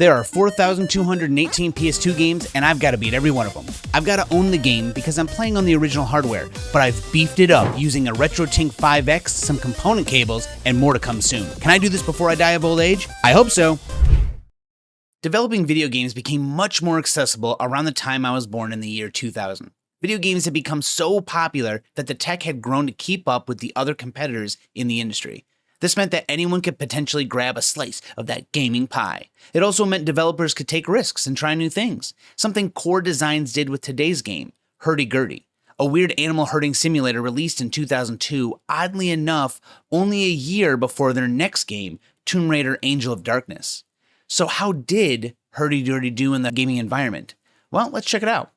There are 4,218 PS2 games, and I've got to beat every one of them. I've got to own the game because I'm playing on the original hardware, but I've beefed it up using a RetroTink 5X, some component cables, and more to come soon. Can I do this before I die of old age? I hope so. Developing video games became much more accessible around the time I was born in the year 2000. Video games had become so popular that the tech had grown to keep up with the other competitors in the industry. This meant that anyone could potentially grab a slice of that gaming pie. It also meant developers could take risks and try new things, something Core Designs did with today's game, Herdy Gerdy, a weird animal herding simulator released in 2002, oddly enough, only a year before their next game, Tomb Raider Angel of Darkness. So how did Herdy Gerdy do in the gaming environment? Well, let's check it out.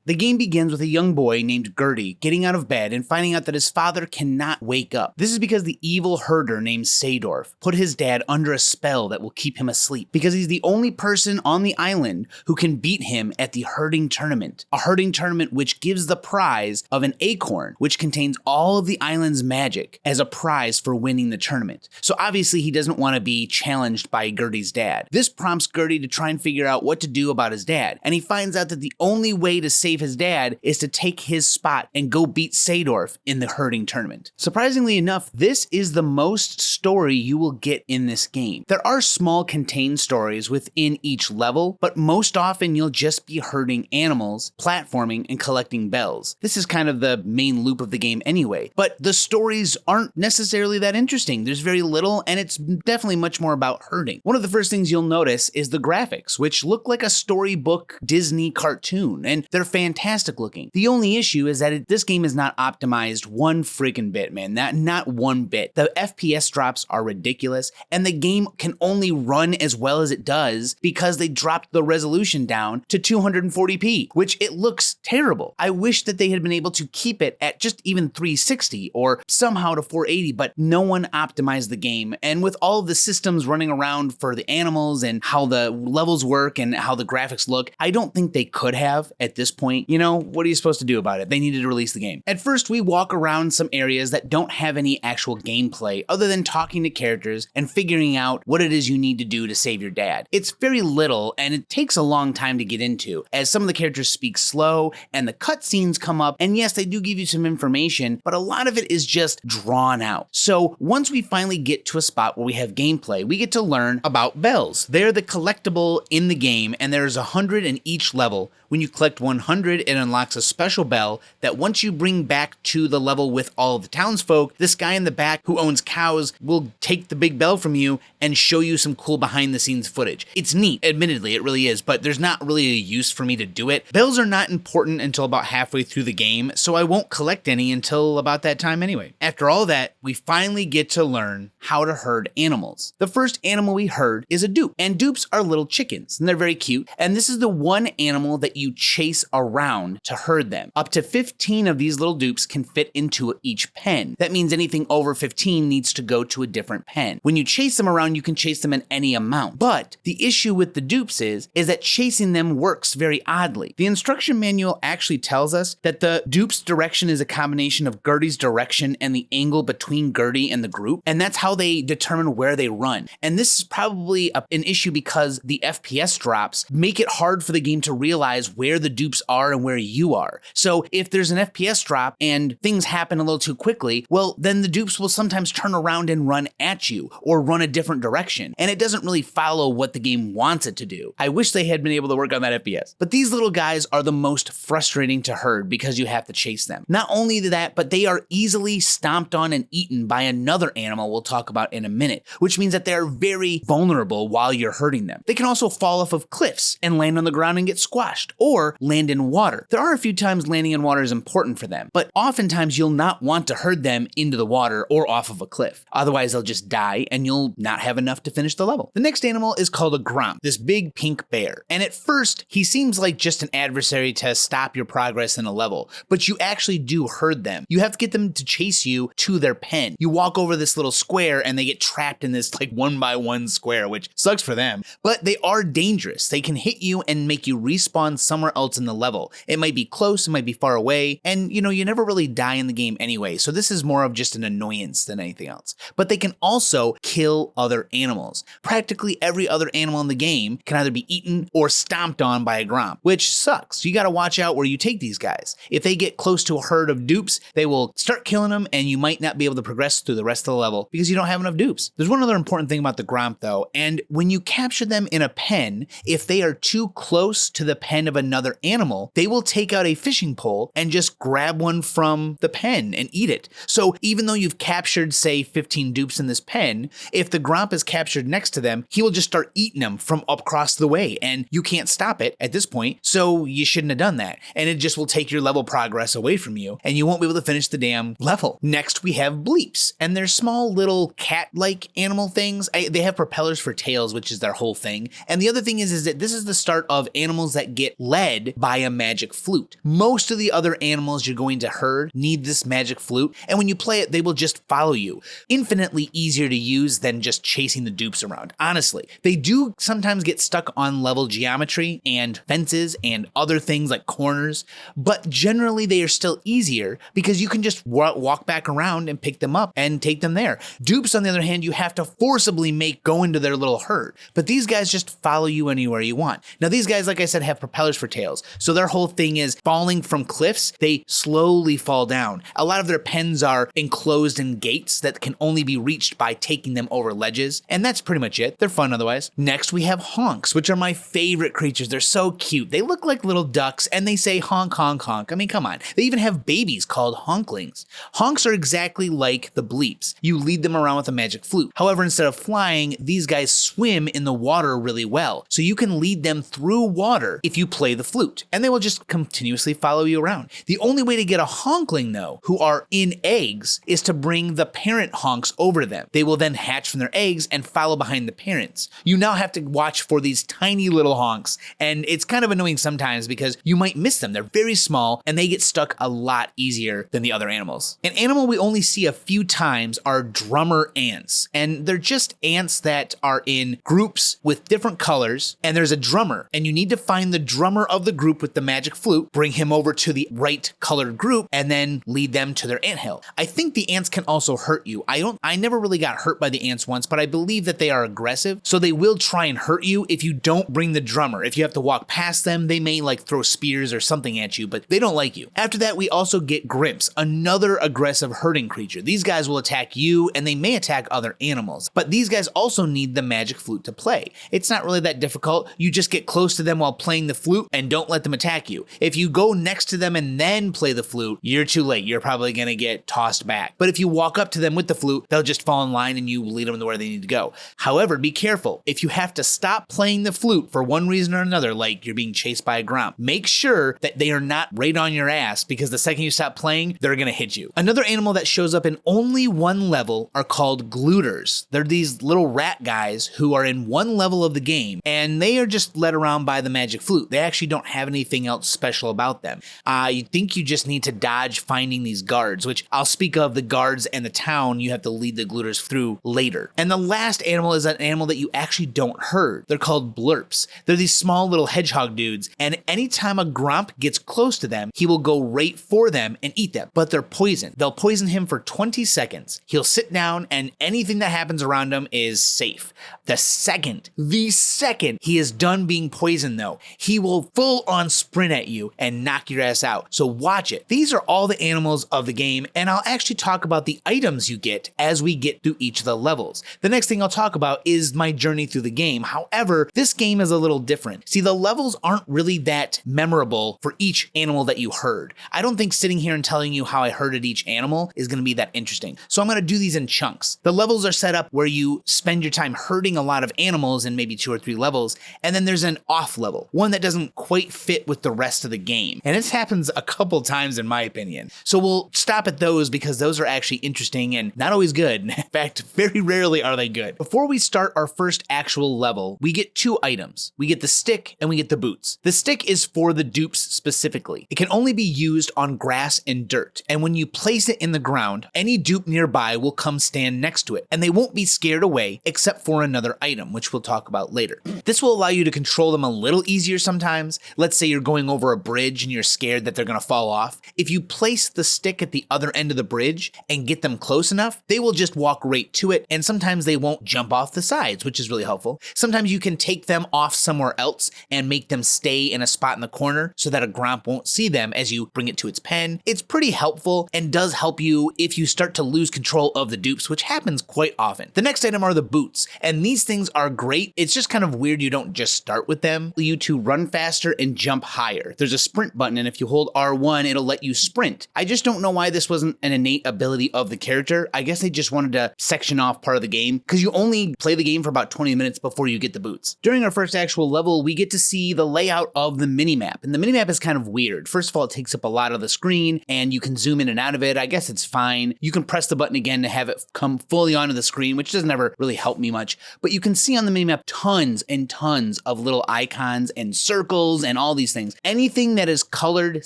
The game begins with a young boy named Gertie getting out of bed and finding out that his father cannot wake up. This is because the evil herder named Sadorf put his dad under a spell that will keep him asleep, because he's the only person on the island who can beat him at the herding tournament. A herding tournament which gives the prize of an acorn, which contains all of the island's magic, as a prize for winning the tournament. So obviously he doesn't want to be challenged by Gertie's dad. This prompts Gertie to try and figure out what to do about his dad, and he finds out that the only way to save his dad is to take his spot and go beat Sadorf in the herding tournament. Surprisingly enough, this is the most story you will get in this game. There are small contained stories within each level, but most often you'll just be herding animals, platforming, and collecting bells. This is kind of the main loop of the game anyway, but the stories aren't necessarily that interesting. There's very little, and it's definitely much more about herding. One of the first things you'll notice is the graphics, which look like a storybook Disney cartoon, and they're fantastic looking. The only issue is that this game is not optimized one friggin' bit, man. Not one bit. The FPS drops are ridiculous, and the game can only run as well as it does because they dropped the resolution down to 240p, which it looks terrible. I wish that they had been able to keep it at just even 360 or somehow to 480, but no one optimized the game. And with all of the systems running around for the animals and how the levels work and how the graphics look, I don't think they could have at this point. You know, what are you supposed to do about it? They needed to release the game. At first, we walk around some areas that don't have any actual gameplay other than talking to characters and figuring out what it is you need to do to save your dad. It's very little, and it takes a long time to get into, as some of the characters speak slow and the cutscenes come up, and yes, they do give you some information, but a lot of it is just drawn out. So once we finally get to a spot where we have gameplay, we get to learn about bells. They're the collectible in the game, and there's 100 in each level. When you collect 100, it unlocks a special bell that once you bring back to the level with all of the townsfolk, this guy in the back who owns cows will take the big bell from you and show you some cool behind the scenes footage. It's neat, admittedly, it really is, but there's not really a use for me to do it. Bells are not important until about halfway through the game, so I won't collect any until about that time anyway. After all that, we finally get to learn how to herd animals. The first animal we herd is a dupe, and dupes are little chickens, and they're very cute, and this is the one animal that you chase around to herd them. Up to 15 of these little dupes can fit into each pen. That means anything over 15 needs to go to a different pen. When you chase them around, you can chase them in any amount. But the issue with the dupes is that chasing them works very oddly. The instruction manual actually tells us that the dupe's direction is a combination of Gertie's direction and the angle between Gertie and the group, and that's how they determine where they run. And this is probably an issue because the FPS drops make it hard for the game to realize where the dupes are and where you are. So if there's an FPS drop and things happen a little too quickly, well, then the dupes will sometimes turn around and run at you or run a different direction. And it doesn't really follow what the game wants it to do. I wish they had been able to work on that FPS. But these little guys are the most frustrating to herd because you have to chase them. Not only that, but they are easily stomped on and eaten by another animal we'll talk about in a minute, which means that they're very vulnerable while you're herding them. They can also fall off of cliffs and land on the ground and get squashed, or land in water. There are a few times landing in water is important for them, but oftentimes you'll not want to herd them into the water or off of a cliff. Otherwise they'll just die and you'll not have enough to finish the level. The next animal is called a gromp, this big pink bear. And at first he seems like just an adversary to stop your progress in a level, but you actually do herd them. You have to get them to chase you to their pen. You walk over this little square and they get trapped in this like 1x1 square, which sucks for them, but they are dangerous. They can hit you and make you respawn somewhere else in the level. level. It might be close, it might be far away, and you never really die in the game anyway, so this is more of just an annoyance than anything else. But they can also kill other animals. Practically every other animal in the game can either be eaten or stomped on by a gromp, which sucks. You gotta watch out where you take these guys. If they get close to a herd of dupes, they will start killing them and you might not be able to progress through the rest of the level because you don't have enough dupes. There's one other important thing about the gromp though, and when you capture them in a pen, if they are too close to the pen of another animal, they will take out a fishing pole and just grab one from the pen and eat it. So even though you've captured, say, 15 dupes in this pen, if the gromp is captured next to them, he will just start eating them from up across the way, and you can't stop it at this point, so you shouldn't have done that. And it just will take your level progress away from you, and you won't be able to finish the damn level. Next, we have bleeps, and they're small little cat-like animal things. They have propellers for tails, which is their whole thing. And the other thing is that this is the start of animals that get led by a magic flute. Most of the other animals you're going to herd need this magic flute, and when you play it, they will just follow you. Infinitely easier to use than just chasing the dupes around. Honestly, they do sometimes get stuck on level geometry and fences and other things like corners, but generally they are still easier because you can just walk back around and pick them up and take them there. Dupes, on the other hand, you have to forcibly make go into their little herd, but these guys just follow you anywhere you want. Now these guys, like I said, have propellers for tails, so their whole thing is falling from cliffs. They slowly fall down. A lot of their pens are enclosed in gates that can only be reached by taking them over ledges, and that's pretty much it. They're fun otherwise. Next, we have honks, which are my favorite creatures. They're so cute. They look like little ducks, and they say honk, honk, honk. I mean, come on. They even have babies called honklings. Honks are exactly like the bleeps. You lead them around with a magic flute. However, instead of flying, these guys swim in the water really well, so you can lead them through water if you play the flute, and they will just continuously follow you around. The only way to get a honkling, though, who are in eggs, is to bring the parent honks over them. They will then hatch from their eggs and follow behind the parents. You now have to watch for these tiny little honks, and it's kind of annoying sometimes because you might miss them. They're very small, and they get stuck a lot easier than the other animals. An animal we only see a few times are drummer ants, and they're just ants that are in groups with different colors, and there's a drummer, and you need to find the drummer of the group with the magic flute, bring him over to the right colored group, and then lead them to their anthill. I think the ants can also hurt you. I never really got hurt by the ants once, but I believe that they are aggressive, so they will try and hurt you if you don't bring the drummer. If you have to walk past them, they may like throw spears or something at you, but they don't like you. After that, we also get grimps, another aggressive herding creature. These guys will attack you, and they may attack other animals, but these guys also need the magic flute to play. It's not really that difficult. You just get close to them while playing the flute and don't let them attack you. If you go next to them and then play the flute, you're too late. You're probably gonna get tossed back. But if you walk up to them with the flute, they'll just fall in line and you lead them to where they need to go. However, be careful. If you have to stop playing the flute for one reason or another, like you're being chased by a gromp, make sure that they are not right on your ass, because the second you stop playing, they're gonna hit you. Another animal that shows up in only one level are called glooters. They're these little rat guys who are in one level of the game, and they are just led around by the magic flute. They actually don't have anything else special about them. You think you just need to dodge finding these guards, which I'll speak of the guards and the town you have to lead the glooters through later. And the last animal is an animal that you actually don't herd. They're called blurps. They're these small little hedgehog dudes, and anytime a gromp gets close to them, he will go right for them and eat them. But they're poisoned. They'll poison him for 20 seconds. He'll sit down, and anything that happens around him is safe. The second he is done being poisoned, though, he will full on sprint at you and knock your ass out. So watch it. These are all the animals of the game, and I'll actually talk about the items you get as we get through each of the levels. The next thing I'll talk about is my journey through the game. However, this game is a little different. See, the levels aren't really that memorable for each animal that you herd. I don't think sitting here and telling you how I herded each animal is going to be that interesting. So I'm going to do these in chunks. The levels are set up where you spend your time herding a lot of animals in maybe 2 or 3 levels, and then there's an off level, one that doesn't quite fit with the rest of the game. And this happens a couple times in my opinion. So we'll stop at those because those are actually interesting and not always good. In fact, very rarely are they good. Before we start our first actual level, we get 2 items. We get the stick and we get the boots. The stick is for the dupes specifically. It can only be used on grass and dirt, and when you place it in the ground, any dupe nearby will come stand next to it, and they won't be scared away except for another item, which we'll talk about later. This will allow you to control them a little easier sometimes. Let's say you're going over a bridge and you're scared that they're going to fall off. If you place the stick at the other end of the bridge and get them close enough, they will just walk right to it, and sometimes they won't jump off the sides, which is really helpful. Sometimes you can take them off somewhere else and make them stay in a spot in the corner so that a gromp won't see them as you bring it to its pen. It's pretty helpful and does help you if you start to lose control of the dupes, which happens quite often. The next item are the boots, and these things are great. It's just kind of weird you don't just start with them. You to run faster and jump higher. There's a sprint button, and if you hold R1, it'll let you sprint. I just don't know why this wasn't an innate ability of the character. I guess they just wanted to section off part of the game, because you only play the game for about 20 minutes before you get the boots. During our first actual level, we get to see the layout of the minimap, and the minimap is kind of weird. First of all, it takes up a lot of the screen, and you can zoom in and out of it. I guess it's fine. You can press the button again to have it come fully onto the screen, which doesn't ever really help me much, but you can see on the minimap tons and tons of little icons and circles and all these things. Anything that is colored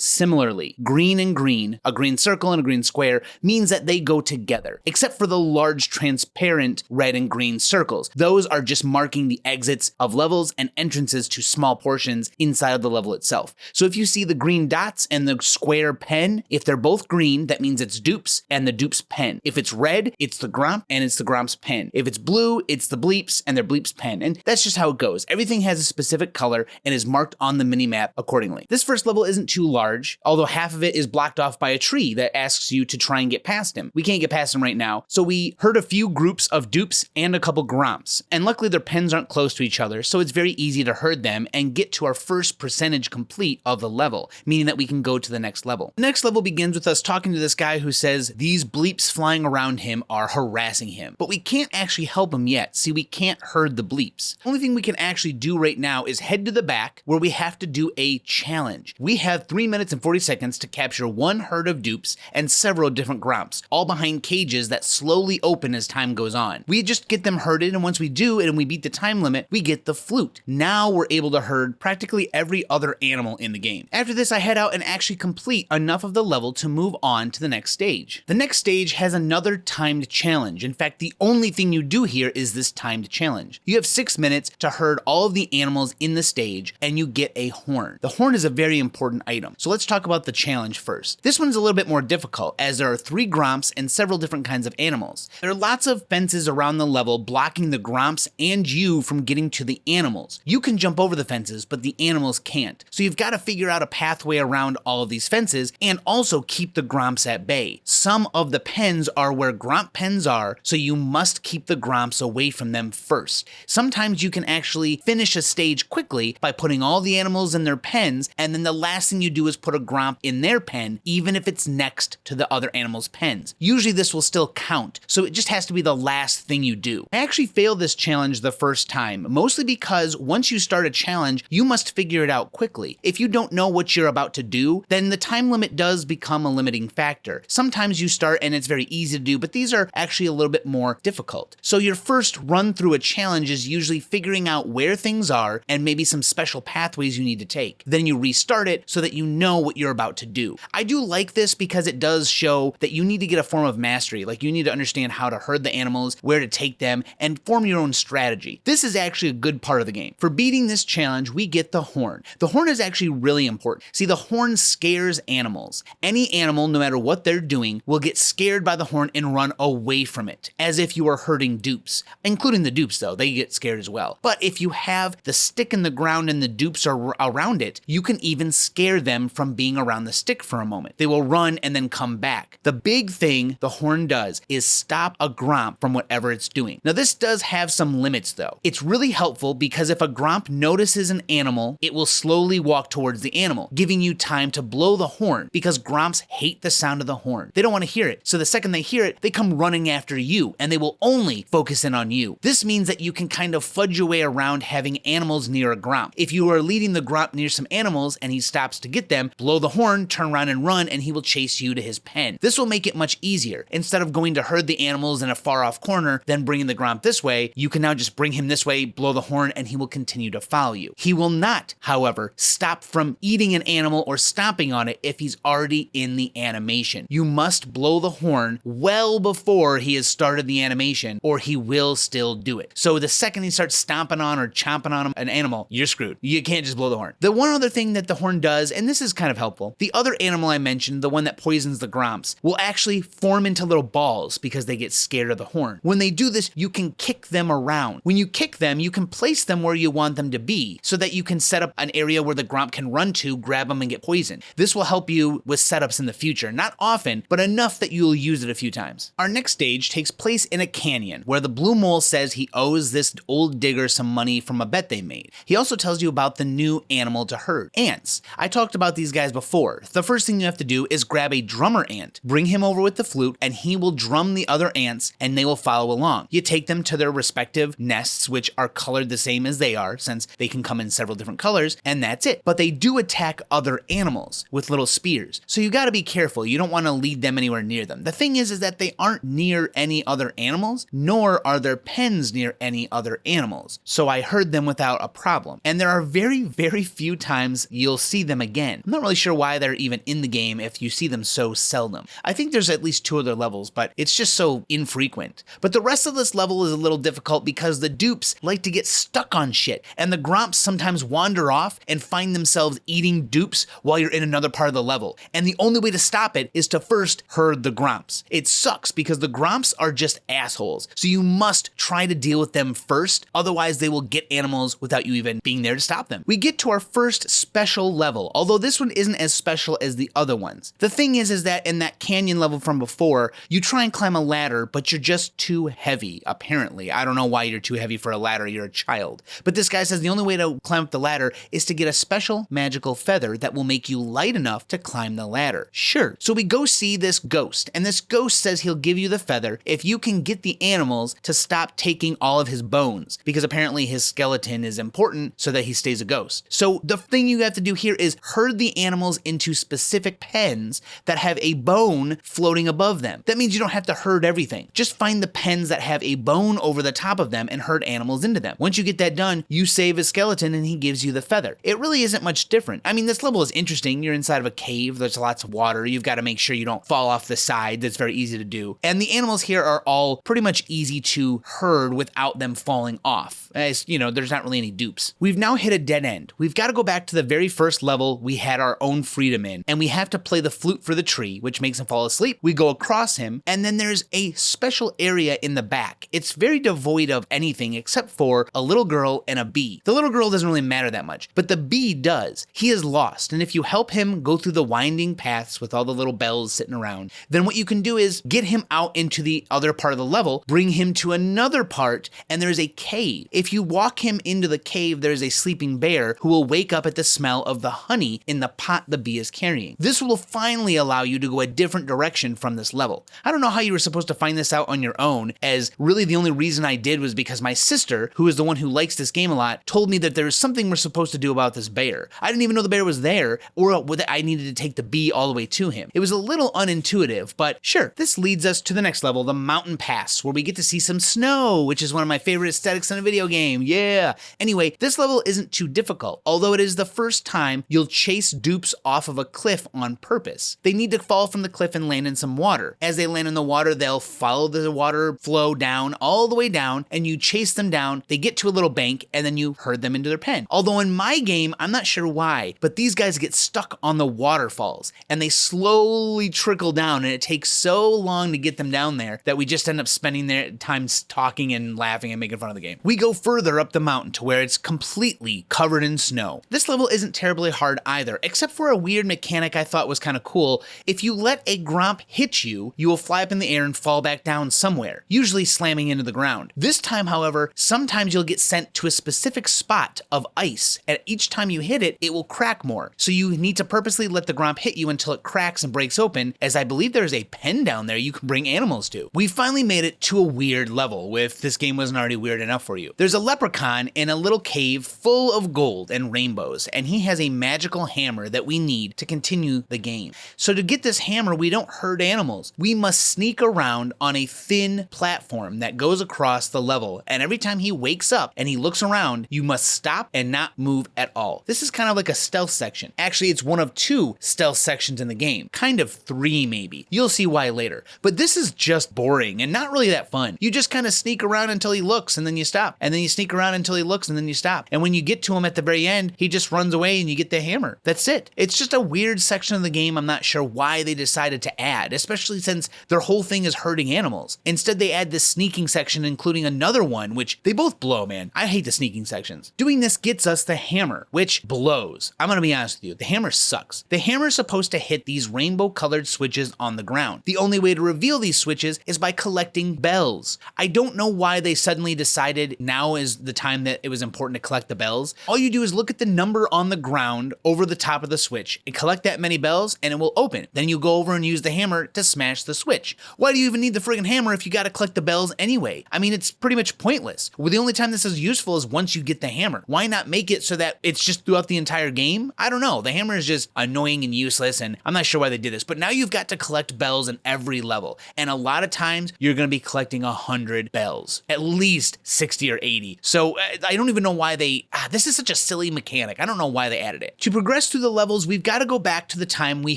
similarly, green and green, a green circle and a green square, means that they go together, except for the large transparent red and green circles. Those are just marking the exits of levels and entrances to small portions inside of the level itself. So if you see the green dots and the square pen, if they're both green, that means it's dupes and the dupes pen. If it's red, it's the gromp and it's the gromp's pen. If it's blue, it's the bleeps and their bleeps pen. And that's just how it goes. Everything has a specific color and is marked on the minimap accordingly. This first level isn't too large, although half of it is blocked off by a tree that asks you to try and get past him. We can't get past him right now, so we herd a few groups of dupes and a couple gromps. And luckily their pens aren't close to each other, so it's very easy to herd them and get to our first percentage complete of the level, meaning that we can go to the next level. The next level begins with us talking to this guy who says these bleeps flying around him are harassing him, but we can't actually help him yet. See, we can't herd the bleeps. Only thing we can actually do right now is head to the back where we have to do a challenge. We have 3 minutes and 40 seconds to capture one herd of dupes and several different gromps, all behind cages that slowly open as time goes on. We just get them herded, and once we do and we beat the time limit, we get the flute. Now we're able to herd practically every other animal in the game. After this, I head out and actually complete enough of the level to move on to the next stage. The next stage has another timed challenge. In fact, the only thing you do here is this timed challenge. You have 6 minutes to herd all of the animals in the stage, and you get a horn. The horn is a very important item, so let's talk about the challenge first. This one's a little bit more difficult, as there are 3 gromps and several different kinds of animals. There are lots of fences around the level blocking the gromps and you from getting to the animals. You can jump over the fences, but the animals can't. So you've got to figure out a pathway around all of these fences and also keep the gromps at bay. Some of the pens are where gromp pens are, so you must keep the gromps away from them first. Sometimes you can actually finish a stage quickly by putting all the animals in their pens, and then the last thing you do is put a gromp in their pen, even if it's next to the other animal's pens. Usually this will still count, so it just has to be the last thing you do. I actually failed this challenge the first time, mostly because once you start a challenge, you must figure it out quickly. If you don't know what you're about to do, then the time limit does become a limiting factor. Sometimes you start and it's very easy to do, but these are actually a little bit more difficult. So your first run through a challenge is usually figuring out where things are and maybe some special pathways you need to take. Then you restart it so that you know what you're about to do. I do like this because it does show that you need to get a form of mastery, like you need to understand how to herd the animals, where to take them, and form your own strategy. This is actually a good part of the game. For beating this challenge, we get the horn. The horn is actually really important. See, the horn scares animals. Any animal, no matter what they're doing, will get scared by the horn and run away from it, as if you were herding dupes. Including the dupes, though, they get scared as well. But if you have the stick in the ground and the dupes are around it, you can even scare them from being around the stick for a moment. They will run and then come back. The big thing the horn does is stop a gromp from whatever it's doing. Now, this does have some limits, though. It's really helpful because if a gromp notices an animal, it will slowly walk towards the animal, giving you time to blow the horn, because gromps hate the sound of the horn. They don't want to hear it, so the second they hear it, they come running after you, and they will only focus in on you. This means that you can kind of fudge your way around having animals near a gromp. If you are leading the gromp near some animals and he stops to get them, blow the horn, turn around and run, and he will chase you to his pen. This will make it much easier. Instead of going to herd the animals in a far off corner, then bringing the gromp this way, you can now just bring him this way, blow the horn, and he will continue to follow you. He will not, however, stop from eating an animal or stomping on it if he's already in the animation. You must blow the horn well before he has started the animation, or he will still do it. So the second he starts stomping on or chomping on an animal, you're screwed. You can't just blow the horn. The one other thing that the horn does, and this is kind of helpful, the other animal I mentioned, the one that poisons the gromps, will actually form into little balls because they get scared of the horn. When they do this, you can kick them around. When you kick them, you can place them where you want them to be so that you can set up an area where the gromp can run to, grab them, and get poisoned. This will help you with setups in the future. Not often, but enough that you'll use it a few times. Our next stage takes place in a canyon where the blue mole says he owes this old digger some money from a bet they made. He also tells you about the new animal to herd, ants. I talked about these guys before. The first thing you have to do is grab a drummer ant, bring him over with the flute, and he will drum the other ants and they will follow along. You take them to their respective nests, which are colored the same as they are, since they can come in several different colors, and that's it. But they do attack other animals with little spears. So you gotta be careful. You don't want to lead them anywhere near them. The thing is that they aren't near any other animals, nor are their pens near any other animals. So I herd them without a problem. And there are very, very few times you'll see them again. I'm not really sure why they're even in the game if you see them so seldom. I think there's at least 2 other levels, but it's just so infrequent. But the rest of this level is a little difficult because the dupes like to get stuck on shit, and the gromps sometimes wander off and find themselves eating dupes while you're in another part of the level. And the only way to stop it is to first herd the gromps. It sucks because the gromps are just assholes, so you must try to deal with them first, otherwise they will get animals without you even being there to stop them. We get to our first special level, although this one isn't as special as the other ones. The thing is that in that canyon level from before, you try and climb a ladder, but you're just too heavy, apparently. I don't know why you're too heavy for a ladder, you're a child. But this guy says the only way to climb up the ladder is to get a special magical feather that will make you light enough to climb the ladder. Sure, so we go see this ghost, and this ghost says he'll give you the feather if you can get the animals to stop taking all of his bones, because apparently his skeleton is important so that he stays a ghost. So the thing you have to do here is herd the animals into specific pens that have a bone floating above them. That means you don't have to herd everything. Just find the pens that have a bone over the top of them and herd animals into them. Once you get that done, you save his skeleton and he gives you the feather. It really isn't much different. I mean, this level is interesting. You're inside of a cave, there's lots of water, you've got to make sure you don't fall off the side. That's very easy to do. And the animals here are all pretty much easy to herd without them falling off. As you know, there's not really any dupes. We've now hit a dead end. We've got to go back to the very first level we had our own freedom in, and we have to play the flute for the tree, which makes him fall asleep. We go across him, and then there's a special area in the back. It's very devoid of anything except for a little girl and a bee. The little girl doesn't really matter that much, but the bee does. He is lost, and if you help him go through the winding paths with all the little bells sitting around, then what you can do is get him out into the other part of the level, bring him to another part, and there's a cave. If you walk him into the cave, there's a sleeping bear who will wake up at the smell of the honey in the pot the bee is carrying. This will finally allow you to go a different direction from this level. I don't know how you were supposed to find this out on your own, as really the only reason I did was because my sister, who is the one who likes this game a lot, told me that there's something we're supposed to do about this bear. I didn't even know the bear was there, or that I needed to take the bee all the way to him. It was a little unintuitive, but sure. This leads us to the next level, the mountain pass, where we get to see some snow, which is one of my favorite aesthetics in a video game. Yeah. Anyway, this level isn't too difficult, although it is the first time you'll chase dupes off of a cliff on purpose. They need to fall from the cliff and land in some water. As they land in the water, they'll follow the water flow down, all the way down, and you chase them down. They get to a little bank, and then you herd them into their pen. Although in my game, I'm not sure why, but these guys get stuck on the waterfalls, and they slowly trickle down, and it takes so long to get them down there that we just end up spending their time talking and laughing and making fun of the game. We go further up the mountain to where it's completely covered in snow. This level isn't terribly hard either, except for a weird mechanic I thought was kind of cool. If you let a gromp hit you, you will fly up in the air and fall back down somewhere, usually slamming into the ground. This time, however, sometimes you'll get sent to a specific spot of ice, and each time you hit it, it will crack more. So you need to purposely let the gromp hit you until it cracks and breaks open, as I believe there's a pen down there you can bring animals to. We finally made it to a weird level, if this game wasn't already weird enough for you. There's a leprechaun in a little cave full of gold and rainbows, and he has a magical hammer that we need to continue the game. So to get this hammer, we don't herd animals. We must sneak around on a thin platform that goes across the level, and every time he wakes up and he looks around, you must stop and not move at all. This is kind of like a stealth section. Actually, it's one of 2 stealth sections in the game. Kind of 3 maybe. You'll see why later. But this is just boring and not really that fun. You just kind of sneak around until he looks, and then you stop sneak around until he looks and then you stop. And when you get to him at the very end, he just runs away and you get the hammer. That's it. It's just a weird section of the game I'm not sure why they decided to add, especially since their whole thing is herding animals. Instead, they add this sneaking section, including another one, which they both blow, man. I hate the sneaking sections. Doing this gets us the hammer, which blows. I'm gonna be honest with you, the hammer sucks. The hammer is supposed to hit these rainbow colored switches on the ground. The only way to reveal these switches is by collecting bells. I don't know why they suddenly decided now is the time that it was important to collect the bells. All you do is look at the number on the ground over the top of the switch and collect that many bells and it will open. Then you go over and use the hammer to smash the switch. Why do you even need the friggin' hammer if you gotta collect the bells anyway? I mean, it's pretty much pointless. Well, the only time this is useful is once you get the hammer. Why not make it so that it's just throughout the entire game? I don't know. The hammer is just annoying and useless, and I'm not sure why they did this, but now you've got to collect bells in every level. And a lot of times you're gonna be collecting 100 bells, at least 60 or 80. So I don't even know why this is such a silly mechanic. I don't know why they added it. To progress through the levels, we've got to go back to the time we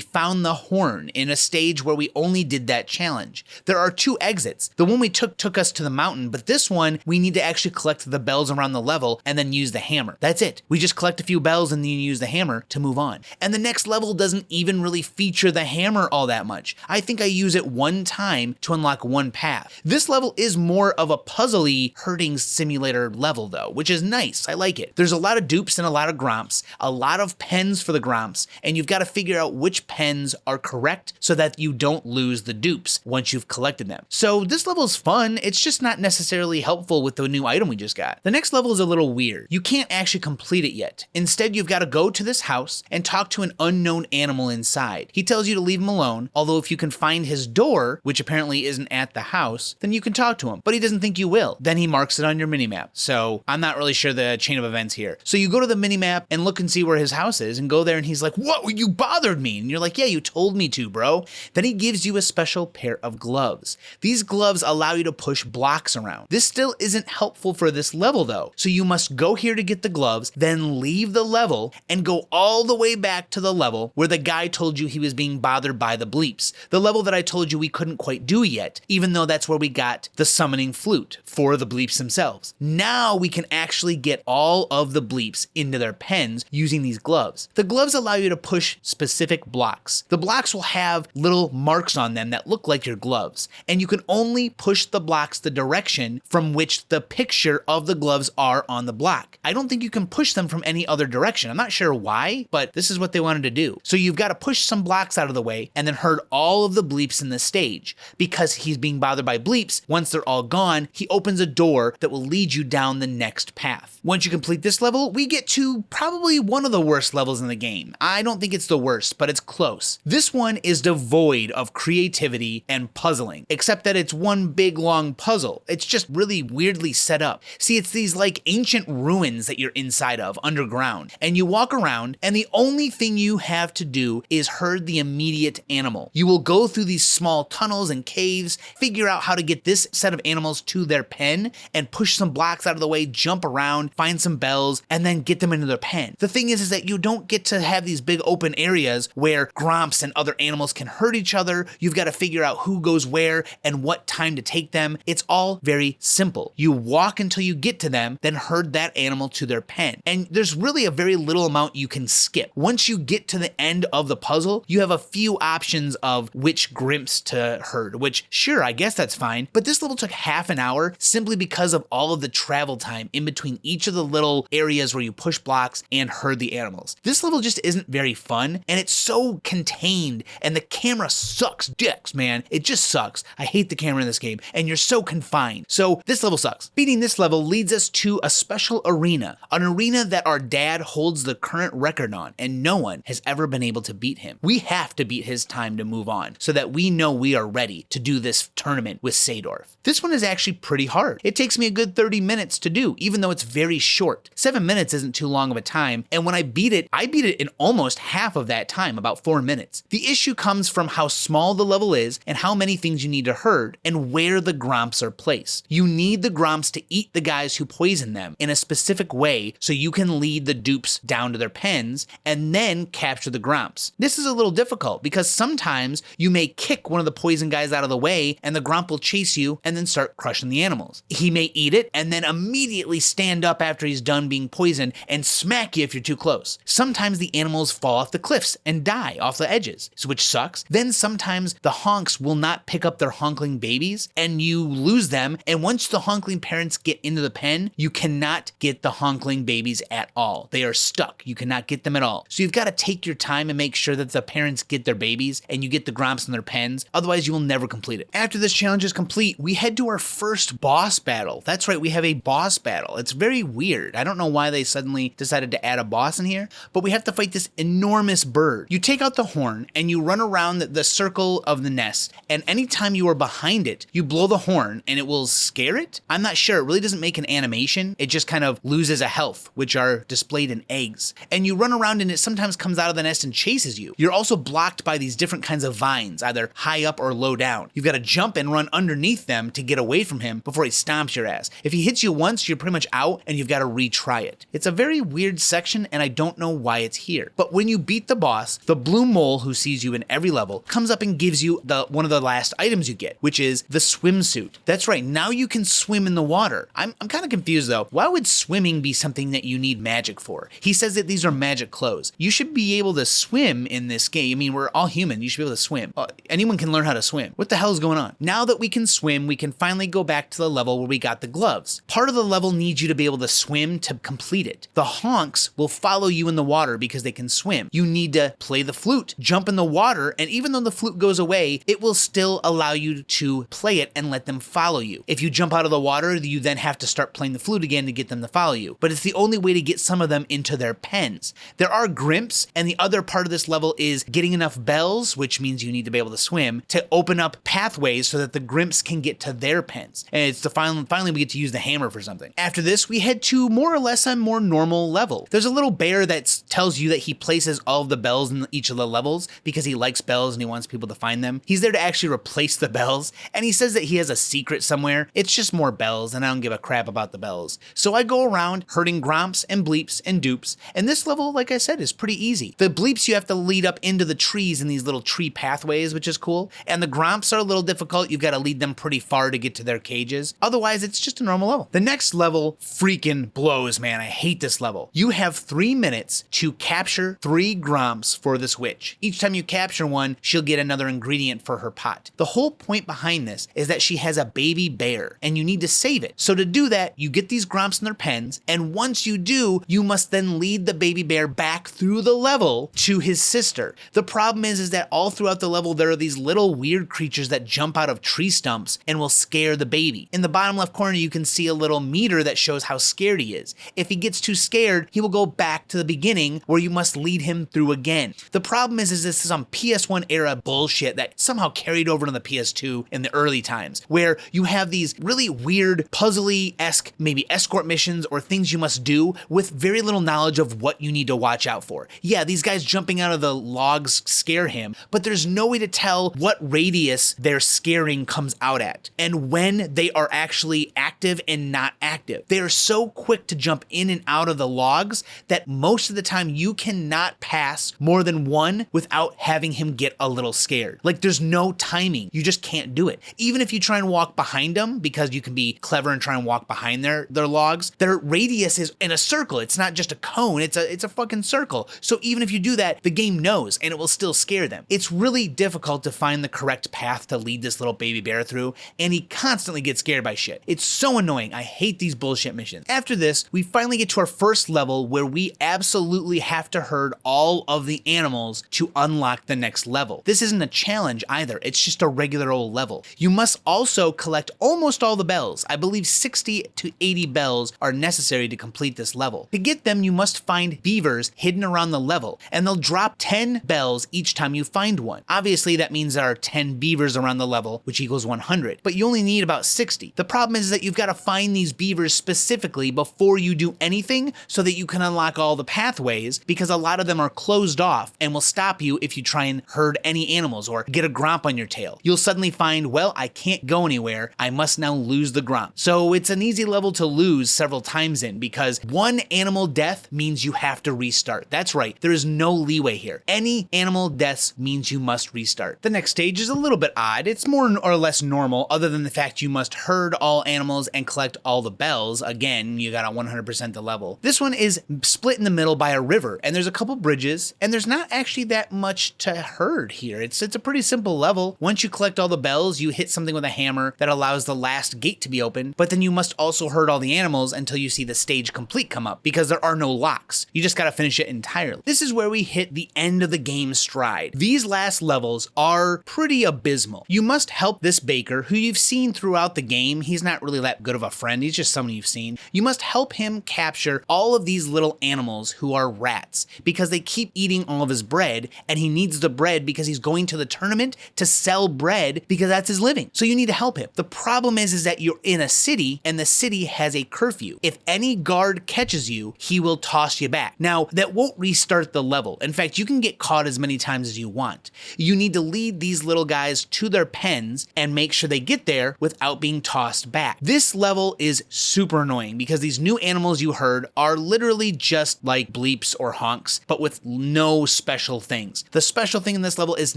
found the horn in a stage where we only did that challenge. There are 2 exits. The one we took us to the mountain, but this one, we need to actually collect the bells around the level and then use the hammer. That's it. We just collect a few bells and then you use the hammer to move on. And the next level doesn't even really feature the hammer all that much. I think I use it one time to unlock one path. This level is more of a puzzly herding simulator level though, which is nice. I like it. There's a lot of dupes and a lot of gromps, a lot of pens for the gromps, and you've got to figure out which pens are correct so that you don't lose the dupes once you've collected them. So this level is fun. It's just not necessarily helpful with the new item we just got. The next level is a little weird. You can't actually complete it yet. Instead, you've got to go to this house and talk to an unknown animal inside. He tells you to leave him alone, although if you can find his door, which apparently isn't at the house, then you can talk to him, but he doesn't think you will. Then he marks it on your minimap. So I'm not really sure the chain of events here. So you go to the minimap and look and see where his house is and go there and he's like, "What? You bothered me." And you're like, "Yeah, you told me to, bro." Then he gives you a special pair of gloves. These gloves allow you to push blocks around. This still isn't helpful for this level though. So you must go here to get the gloves, then leave the level and go all the way back to the level where the guy told you he was being bothered by the bleeps. The level that I told you we couldn't quite do yet, even though that's where we got the summoning flute for the bleeps themselves. Now we can actually get all of the bleeps into their pens using these gloves. The gloves allow you to push specific blocks. The blocks will have little marks on them that look like your gloves, and you can only push the blocks the direction from which the picture of the gloves are on the block. I don't think you can push them from any other direction. I'm not sure why, but this is what they wanted to do. So you've got to push some blocks out of the way and then herd all of the bleeps in the stage. Because he's being bothered by bleeps, once they're all gone, he opens a door that will lead you down the next path. Once you complete this level, we get to probably one of the worst levels in the game. I don't think it's the worst, but it's close. This one is devoid of creativity and puzzling, except that it's one big long puzzle. It's just really weirdly set up. See, it's these like ancient ruins that you're inside of underground, and you walk around and the only thing you have to do is herd the immediate animal. You will go through these small tunnels and caves, figure out how to get this set of animals to their pen and push some blocks out of the way, jump around, find some bells, and then get them into their pen. The thing is that you don't get to have these big open areas where gromps and other animals can hurt each other. You've got to figure out who goes where and what time to take them. It's all very simple. You walk until you get to them, then herd that animal to their pen. And there's really a very little amount you can skip. Once you get to the end of the puzzle, you have a few options of which grimps to herd, which sure, I guess that's fine, but this level took half an hour simply because of all of the travel time in between each of the little areas where you push blocks and herd the animals. This level just isn't very fun, and it's so contained, and the camera sucks dicks, man. It just sucks. I hate the camera in this game, and you're so confined. So this level sucks. Beating this level leads us to a special arena, an arena that our dad holds the current record on, and no one has ever been able to beat him. We have to beat his time to move on, so that we know we are ready to do this tournament with Sadorf. This one is actually pretty hard. It takes me a good 30 minutes to do, even though it's very short. 7 minutes isn't too long of a time, and when I beat it in almost half of that time, about 4 minutes. The issue comes from how small the level is and how many things you need to herd and where the gromps are placed. You need the gromps to eat the guys who poison them in a specific way so you can lead the dupes down to their pens and then capture the gromps. This is a little difficult because sometimes you may kick one of the poison guys out of the way and the gromp will chase you and then start crushing the animals. He may eat it and then then immediately stand up after he's done being poisoned and smack you if you're too close. Sometimes the animals fall off the cliffs and die off the edges, which sucks. Then sometimes the honks will not pick up their honkling babies and you lose them, and once the honkling parents get into the pen, you cannot get the honkling babies at all. They are stuck. You cannot get them at all. So you've got to take your time and make sure that the parents get their babies and you get the gromps in their pens, otherwise you will never complete it. After this challenge is complete, we head to our first boss battle. That's right, we have a boss battle. It's very weird. I don't know why they suddenly decided to add a boss in here, but we have to fight this enormous bird. You take out the horn and you run around the circle of the nest, and anytime you are behind it, you blow the horn and it will scare it? I'm not sure. It really doesn't make an animation. It just kind of loses a health, which are displayed in eggs. And you run around and it sometimes comes out of the nest and chases you. You're also blocked by these different kinds of vines, either high up or low down. You've got to jump and run underneath them to get away from him before he stomps your ass. If he hits you once, you're pretty much out and you've got to retry it. It's a very weird section and I don't know why it's here. But when you beat the boss, the blue mole who sees you in every level comes up and gives you one of the last items you get, which is the swimsuit. That's right, now you can swim in the water. I'm kind of confused though. Why would swimming be something that you need magic for? He says that these are magic clothes. You should be able to swim in this game. I mean, we're all human. You should be able to swim. Anyone can learn how to swim. What the hell is going on? Now that we can swim, we can finally go back to the level where we got the gloves. Part of the level needs you to be able to swim to complete it. The honks will follow you in the water because they can swim. You need to play the flute, jump in the water, and even though the flute goes away, it will still allow you to play it and let them follow you. If you jump out of the water, you then have to start playing the flute again to get them to follow you. But it's the only way to get some of them into their pens. There are grimps, and the other part of this level is getting enough bells, which means you need to be able to swim, to open up pathways so that the grimps can get to their pens. And it's finally we get to use the hammer for something. After this, we head to more or less a more normal level. There's a little bear that tells you that he places all of the bells in each of the levels because he likes bells and he wants people to find them. He's there to actually replace the bells, and he says that he has a secret somewhere. It's just more bells, and I don't give a crap about the bells. So I go around hurting gromps and bleeps and dupes, and this level, like I said, is pretty easy. The bleeps you have to lead up into the trees in these little tree pathways, which is cool, and the gromps are a little difficult. You've got to lead them pretty far to get to their cages. Otherwise, it's just a normal level. The next level freaking blows, man. I hate this level. You have 3 minutes to capture 3 gromps for this witch. Each time you capture one, she'll get another ingredient for her pot. The whole point behind this is that she has a baby bear, and you need to save it. So to do that, you get these gromps in their pens, and once you do, you must then lead the baby bear back through the level to his sister. The problem is that all throughout the level, there are these little weird creatures that jump out of tree stumps and will scare the baby. In the bottom left corner, you can see a little meter that shows how scared he is. If he gets too scared, he will go back to the beginning where you must lead him through again. The problem is this is some PS1 era bullshit that somehow carried over to the PS2 in the early times, where you have these really weird, puzzly-esque, maybe escort missions or things you must do with very little knowledge of what you need to watch out for. Yeah, these guys jumping out of the logs scare him, but there's no way to tell what radius their scaring comes out at, and when they are actually active and not active. They are so quick to jump in and out of the logs that most of the time you cannot pass more than one without having him get a little scared. Like, there's no timing. You just can't do it. Even if you try and walk behind them, because you can be clever and try and walk behind their logs, their radius is in a circle. It's not just a cone. It's a fucking circle. So even if you do that, the game knows and it will still scare them. It's really difficult to find the correct path to lead this little baby bear through, and he constantly gets scared by shit. It's so annoying. I hate these bullshit missions. After this, we finally get to our first level where we absolutely have to herd all of the animals to unlock the next level. This isn't a challenge either. It's just a regular old level. You must also collect almost all the bells. I believe 60 to 80 bells are necessary to complete this level. To get them, you must find beavers hidden around the level, and they'll drop 10 bells each time you find one. Obviously, that means there are 10 beavers around the level, which equals 100, but you only need about 60. The problem is that you've got to find these beavers specifically before you do anything so that you can unlock all the pathways, because a lot of them are closed off and will stop you if you try and herd any animals or get a gromp on your tail. You'll suddenly find, well, I can't go anywhere. I must now lose the gromp. So it's an easy level to lose several times in, because one animal death means you have to restart. That's right. There is no leeway here. Any animal deaths means you must restart. The next stage is a little bit odd. It's more or less normal, other than the fact you must herd all animals and collect collect all the bells, again, you gotta 100% the level. This one is split in the middle by a river, and there's a couple bridges, and there's not actually that much to herd here. It's a pretty simple level. Once you collect all the bells, you hit something with a hammer that allows the last gate to be open, but then you must also herd all the animals until you see the stage complete come up, because there are no locks. You just gotta finish it entirely. This is where we hit the end of the game stride. These last levels are pretty abysmal. You must help this baker, who you've seen throughout the game. He's not really that good of a friend, he's just someone you've seen. You must help him capture all of these little animals who are rats, because they keep eating all of his bread, and he needs the bread because he's going to the tournament to sell bread because that's his living. So you need to help him. The problem is that you're in a city, and the city has a curfew. If any guard catches you, he will toss you back. Now, that won't restart the level. In fact, you can get caught as many times as you want. You need to lead these little guys to their pens and make sure they get there without being tossed back. This level is super annoying because these new animals you herd are literally just like bleeps or honks, but with no special things. The special thing in this level is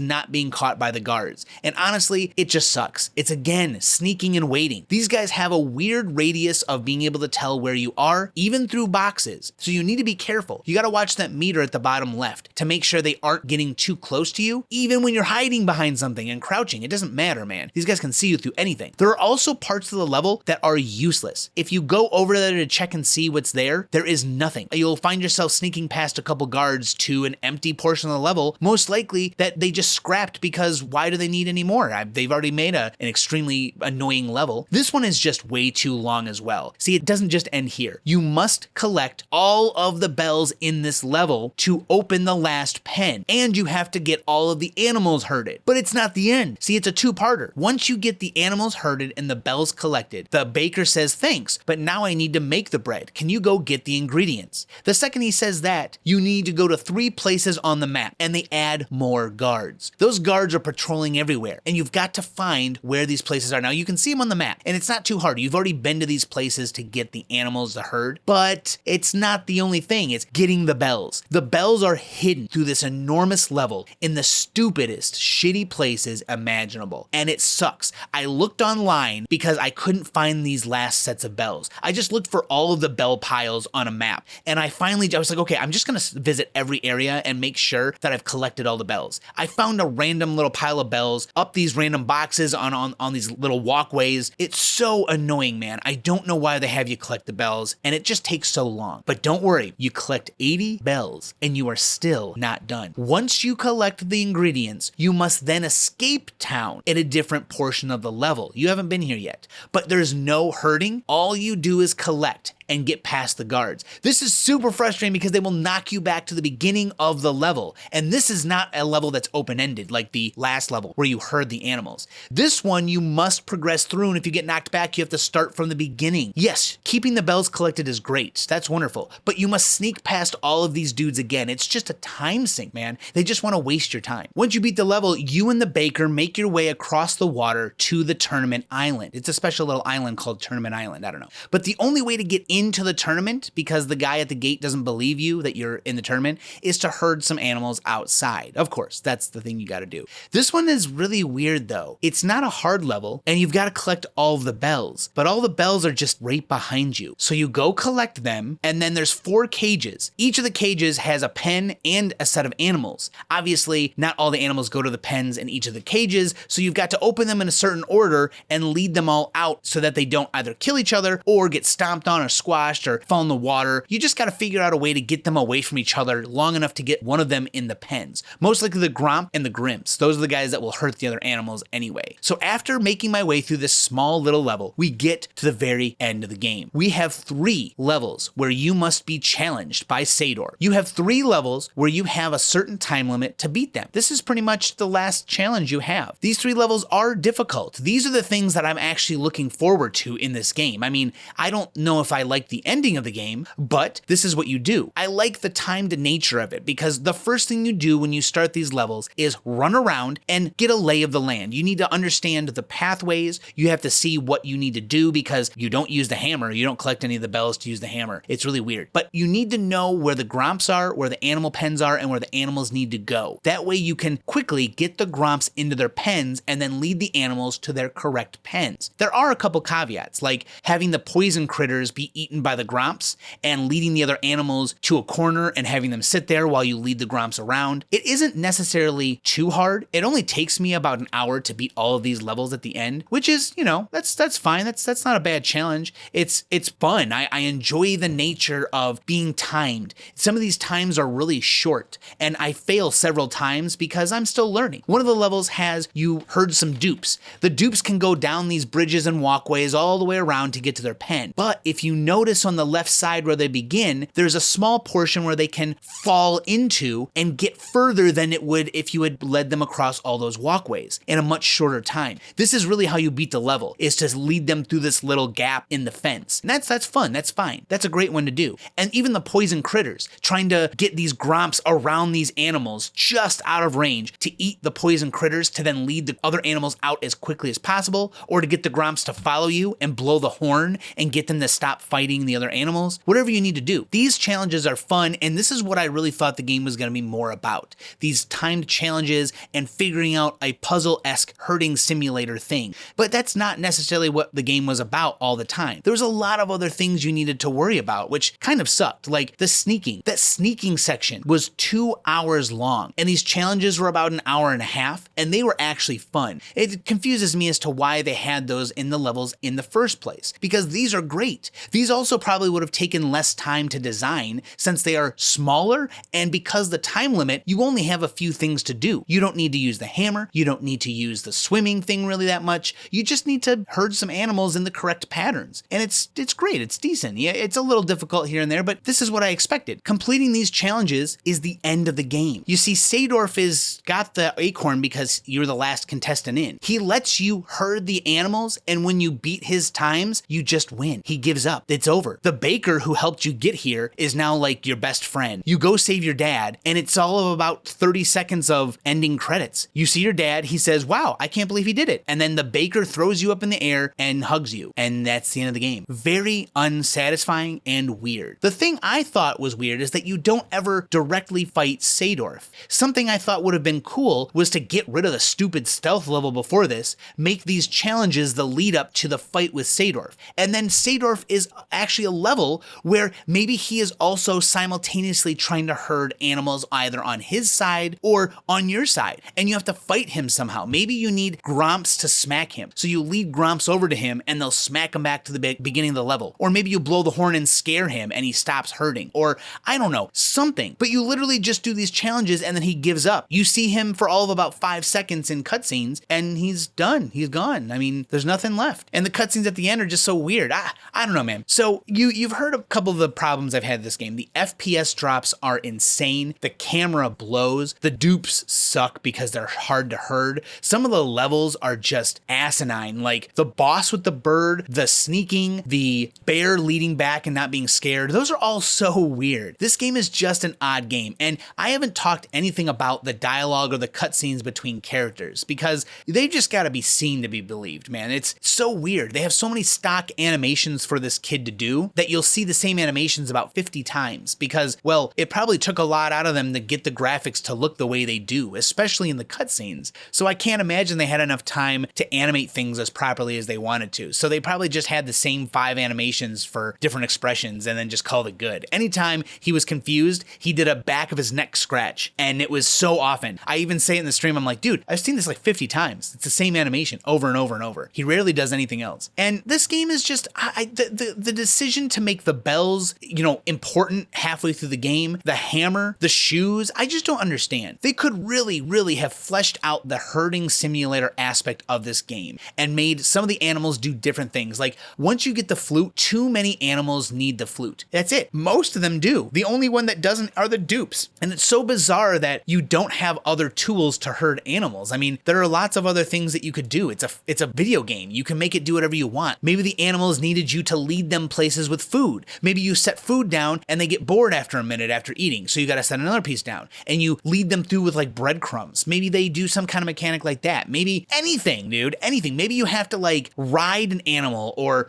not being caught by the guards. And honestly, it just sucks. It's again, sneaking and waiting. These guys have a weird radius of being able to tell where you are, even through boxes. So you need to be careful. You gotta watch that meter at the bottom left to make sure they aren't getting too close to you, even when you're hiding behind something and crouching. It doesn't matter, man. These guys can see you through anything. There are also parts of the level that are useless. If you go over there to check and see what's there, there is nothing. You'll find yourself sneaking past a couple guards to an empty portion of the level, most likely that they just scrapped because why do they need any more? They've already made an extremely annoying level. This one is just way too long as well. See, it doesn't just end here. You must collect all of the bells in this level to open the last pen, and you have to get all of the animals herded. But it's not the end. See, it's a two-parter. Once you get the animals herded and the bells collected, the baker says, thanks, but now I need to make the bread. Can you go get the ingredients? The second he says that, you need to go to 3 places on the map, and they add more guards. Those guards are patrolling everywhere, and you've got to find where these places are. Now, you can see them on the map, and it's not too hard. You've already been to these places to get the animals to herd, but it's not the only thing. It's getting the bells. The bells are hidden through this enormous level in the stupidest, shitty places imaginable, and it sucks. I looked online because I couldn't find these last sets of bells. I just looked for all of the bell piles on a map, and I was like, okay, I'm just gonna visit every area and make sure that I've collected all the bells. I found a random little pile of bells up these random boxes on these little walkways. It's so annoying, man. I don't know why they have you collect the bells, and it just takes so long. But don't worry, you collect 80 bells, and you are still not done. Once you collect the ingredients, you must then escape town in a different portion of the level. You haven't been here yet, but there's no herding. All you do is collect and get past the guards. This is super frustrating because they will knock you back to the beginning of the level. And this is not a level that's open-ended like the last level where you herd the animals. This one you must progress through, and if you get knocked back, you have to start from the beginning. Yes, keeping the bells collected is great. That's wonderful. But you must sneak past all of these dudes again. It's just a time sink, man. They just want to waste your time. Once you beat the level, you and the baker make your way across the water to the tournament island. It's a special little island called Tournament Island. I don't know. But the only way to get into the tournament, because the guy at the gate doesn't believe you that you're in the tournament, is to herd some animals outside. Of course, that's the thing you got to do. This one is really weird though. It's not a hard level, and you've got to collect all of the bells, but all the bells are just right behind you. So you go collect them, and then there's 4 cages. Each of the cages has a pen and a set of animals. Obviously, not all the animals go to the pens in each of the cages, so you've got to open them in a certain order and lead them all out so that they don't either kill each other or get stomped on or squashed or fall in the water. You just got to figure out a way to get them away from each other long enough to get one of them in the pens. Most likely the Gromp and the Grimps. Those are the guys that will hurt the other animals anyway. So after making my way through this small little level, we get to the very end of the game. We have 3 levels where you must be challenged by Sador. You have 3 levels where you have a certain time limit to beat them. This is pretty much the last challenge you have. These 3 levels are difficult. These are the things that I'm actually looking forward to in this game. I mean, I don't know if I like like the ending of the game, but this is what you do. I like the timed nature of it because the first thing you do when you start these levels is run around and get a lay of the land. You need to understand the pathways. You have to see what you need to do because you don't use the hammer. You don't collect any of the bells to use the hammer. It's really weird. But you need to know where the gromps are, where the animal pens are, and where the animals need to go. That way you can quickly get the gromps into their pens and then lead the animals to their correct pens. There are a couple caveats, like having the poison critters be eaten by the gromps and leading the other animals to a corner and having them sit there while you lead the gromps around. It isn't necessarily too hard. It only takes me about an hour to beat all of these levels at the end, which is, you know, that's fine. That's not a bad challenge. It's fun. I enjoy the nature of being timed. Some of these times are really short, and I fail several times because I'm still learning. One of the levels has you herd some dupes. The dupes can go down these bridges and walkways all the way around to get to their pen. But if you notice on the left side where they begin, there's a small portion where they can fall into and get further than it would if you had led them across all those walkways in a much shorter time. This is really how you beat the level, is to lead them through this little gap in the fence. And that's fun, that's fine. That's a great one to do. And even the poison critters, trying to get these gromps around these animals just out of range to eat the poison critters to then lead the other animals out as quickly as possible, or to get the gromps to follow you and blow the horn and get them to stop fighting the other animals. Whatever you need to do. These challenges are fun, and this is what I really thought the game was going to be more about. These timed challenges and figuring out a puzzle-esque herding simulator thing. But that's not necessarily what the game was about all the time. There was a lot of other things you needed to worry about, which kind of sucked, like the sneaking. That sneaking section was 2 hours long, and these challenges were about an hour and a half, and they were actually fun. It confuses me as to why they had those in the levels in the first place, because these are great. These also probably would have taken less time to design since they are smaller, and because the time limit, you only have a few things to do. You don't need to use the hammer, you don't need to use the swimming thing really that much, you just need to herd some animals in the correct patterns. And it's great, it's decent. Yeah, it's a little difficult here and there, but this is what I expected. Completing these challenges is the end of the game. You see, Sadorf is got the acorn because you're the last contestant in. He lets you herd the animals, and when you beat his times, you just win. He gives up. It's over. The baker who helped you get here is now like your best friend. You go save your dad, and it's all of about 30 seconds of ending credits. You see your dad, he says, "Wow, I can't believe he did it." And then the baker throws you up in the air and hugs you, and that's the end of the game. Very unsatisfying and weird. The thing I thought was weird is that you don't ever directly fight Sadorf. Something I thought would have been cool was to get rid of the stupid stealth level before this, make these challenges the lead up to the fight with Sadorf. And then Sadorf is actually a level where maybe he is also simultaneously trying to herd animals either on his side or on your side, and you have to fight him somehow. Maybe you need gromps to smack him, so you lead gromps over to him and they'll smack him back to the beginning of the level. Or maybe you blow the horn and scare him and he stops herding, or I don't know, something. But you literally just do these challenges and then he gives up. You see him for all of about 5 seconds in cutscenes and he's done. He's gone. I mean, there's nothing left. And the cutscenes at the end are just so weird. I don't know, man. So you've heard a couple of the problems I've had with this game. The FPS drops are insane. The camera blows. The dupes suck because they're hard to herd. Some of the levels are just asinine, like the boss with the bird, the sneaking, the bear leading back and not being scared. Those are all so weird. This game is just an odd game, and I haven't talked anything about the dialogue or the cutscenes between characters because they've just got to be seen to be believed, man. It's so weird. They have so many stock animations for this kid to do that you'll see the same animations about 50 times because, well, it probably took a lot out of them to get the graphics to look the way they do, especially in the cutscenes. So I can't imagine they had enough time to animate things as properly as they wanted to. So they probably just had the same 5 animations for different expressions and then just called it good. Anytime he was confused, he did a back of his neck scratch, and it was so often. I even say it in the stream, I'm like, dude, I've seen this like 50 times. It's the same animation over and over and over. He rarely does anything else. And this game is just, the decision to make the bells, important halfway through the game, the hammer, the shoes, I just don't understand. They could really have fleshed out the herding simulator aspect of this game and made some of the animals do different things. Like once you get the flute, too many animals need the flute. That's it. Most of them do. The only one that doesn't are the dupes. And it's so bizarre that you don't have other tools to herd animals. I mean, there are lots of other things that you could do. It's a video game. You can make it do whatever you want. Maybe the animals needed you to lead them some places with food. Maybe you set food down and they get bored after a minute after eating, so you gotta set another piece down, and you lead them through with like breadcrumbs. Maybe they do some kind of mechanic like that. Maybe anything, dude, anything. Maybe you have to like ride an animal, or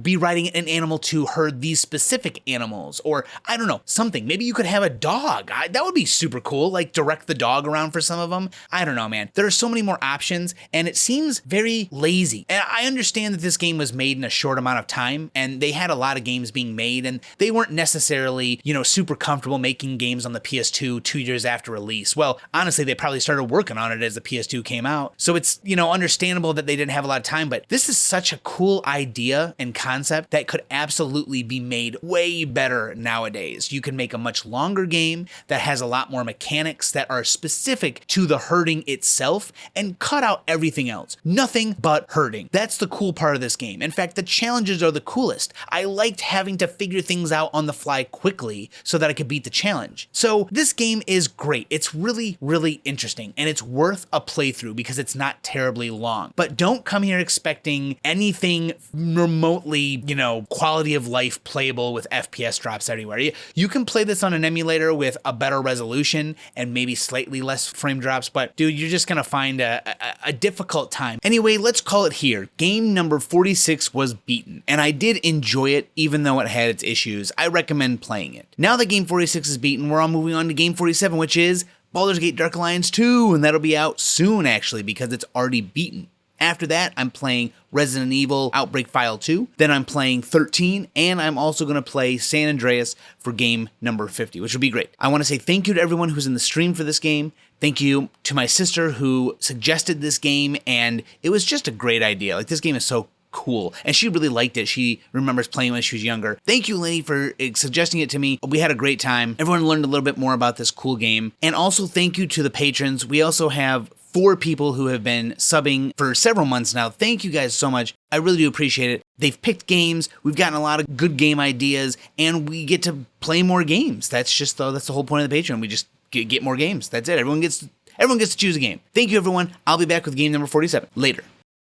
be riding an animal to herd these specific animals, or I don't know, something. Maybe you could have a dog. That would be super cool, like direct the dog around for some of them. I don't know, man. There are so many more options, and it seems very lazy. And I understand that this game was made in a short amount of time, and they had a lot of games being made, and they weren't necessarily, you know, super comfortable making games on the PS2 2 years after release. Well, honestly, they probably started working on it as the PS2 came out. So it's, you know, understandable that they didn't have a lot of time, but this is such a cool idea and concept that could absolutely be made way better nowadays. You can make a much longer game that has a lot more mechanics that are specific to the herding itself, and cut out everything else. Nothing but herding. That's the cool part of this game. In fact, the challenges are the coolest. I liked having to figure things out on the fly quickly so that I could beat the challenge. So this game is great. It's really, really interesting, and it's worth a playthrough because it's not terribly long. But don't come here expecting anything remotely, you know, quality of life playable with FPS drops everywhere. You can play this on an emulator with a better resolution and maybe slightly less frame drops, but dude, you're just gonna find a difficult time. Anyway, let's call it here. Game number 46 was beaten, and I did enjoy it even though it had its issues. I recommend playing it. Now that game 46 is beaten, we're all moving on to game 47, which is Baldur's Gate Dark Alliance 2, and that'll be out soon actually because it's already beaten. After that, I'm playing Resident Evil Outbreak File 2, then I'm playing 13, and I'm also going to play San Andreas for game number 50, which will be great. I want to say thank you to everyone who's in the stream for this game. Thank you to my sister who suggested this game, and it was just a great idea. Like, this game is so cool, and she really liked it. She remembers playing when she was younger. Thank you, Lenny, for suggesting it to me. We had a great time. Everyone learned a little bit more about this cool game. And also thank you to the patrons. We also have 4 people who have been subbing for several months now. Thank you guys so much. I really do appreciate it. They've picked games, we've gotten a lot of good game ideas, and we get to play more games. That's the whole point of the Patreon. We just get more games. That's it. Everyone gets to choose a game. Thank you, everyone. I'll be back with game number 47 later.